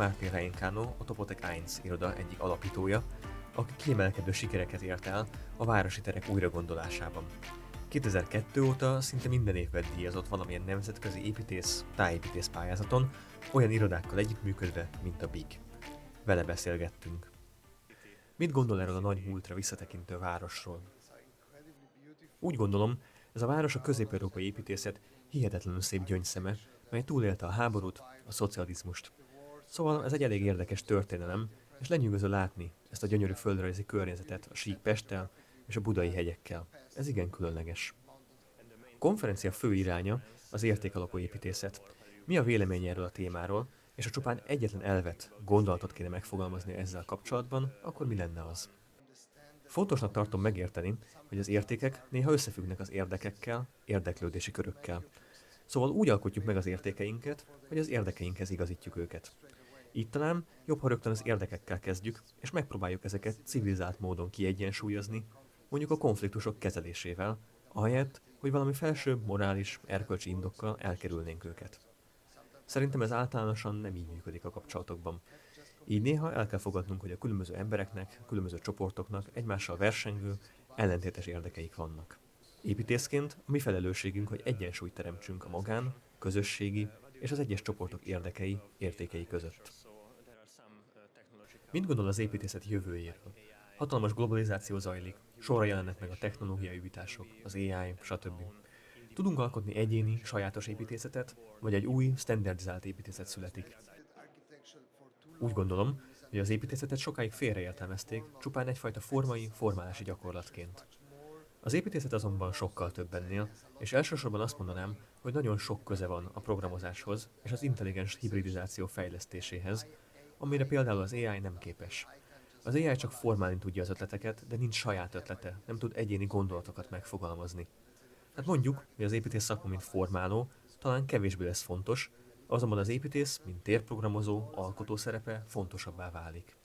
Martin Reincano, a Topotec 1 iroda egyik alapítója, aki kiemelkedő sikereket ért el a városi terek újragondolásában. 2002 óta szinte minden évben díjazott valamilyen nemzetközi tájépítész pályázaton, olyan irodákkal együttműködve, mint a BIG. Vele beszélgettünk. Mit gondol erről a nagy múltra visszatekintő városról? Úgy gondolom, ez a város a közép-európai építészet hihetetlenül szép gyöngyszeme, mely túlélte a háborút, a szocializmust. Szóval ez egy elég érdekes történelem, és lenyűgöző látni ezt a gyönyörű földrajzi környezetet a sík Pesttel és a budai hegyekkel. Ez igen különleges. A konferencia fő iránya az értékalapú építészet. Mi a véleménye erről a témáról, és ha csupán egyetlen elvet, gondolatot kéne megfogalmazni ezzel kapcsolatban, akkor mi lenne az? Fontosnak tartom megérteni, hogy az értékek néha összefüggnek az érdekekkel, érdeklődési körökkel. Szóval úgy alkotjuk meg az értékeinket, hogy az érdekeinkhez igazítjuk őket. Így talán jobb, ha rögtön az érdekekkel kezdjük, és megpróbáljuk ezeket civilizált módon kiegyensúlyozni, mondjuk a konfliktusok kezelésével, ahelyett, hogy valami felsőbb, morális, erkölcsi indokkal elkerülnénk őket. Szerintem ez általánosan nem így működik a kapcsolatokban. Így néha el kell fogadnunk, hogy a különböző embereknek, különböző csoportoknak egymással versengő, ellentétes érdekeik vannak. Építészként a mi felelősségünk, hogy egyensúlyt teremtsünk a magán, közösségi és az egyes csoportok érdekei, értékei között. Mit gondol az építészet jövőjéről? Hatalmas globalizáció zajlik, sorra jelennek meg a technológiai újítások, az AI, stb. Tudunk alkotni egyéni, sajátos építészetet, vagy egy új, standardizált építészet születik? Úgy gondolom, hogy az építészetet sokáig félreértelmezték, csupán egyfajta formálási gyakorlatként. Az építészet azonban sokkal több ennél, és elsősorban azt mondanám, hogy nagyon sok köze van a programozáshoz és az intelligens hibridizáció fejlesztéséhez, amire például az AI nem képes. Az AI csak formálni tudja az ötleteket, de nincs saját ötlete, nem tud egyéni gondolatokat megfogalmazni. Hát mondjuk, hogy az építész szakma, mint formáló, talán kevésbé lesz fontos, azonban az építész, mint térprogramozó, alkotó szerepe fontosabbá válik.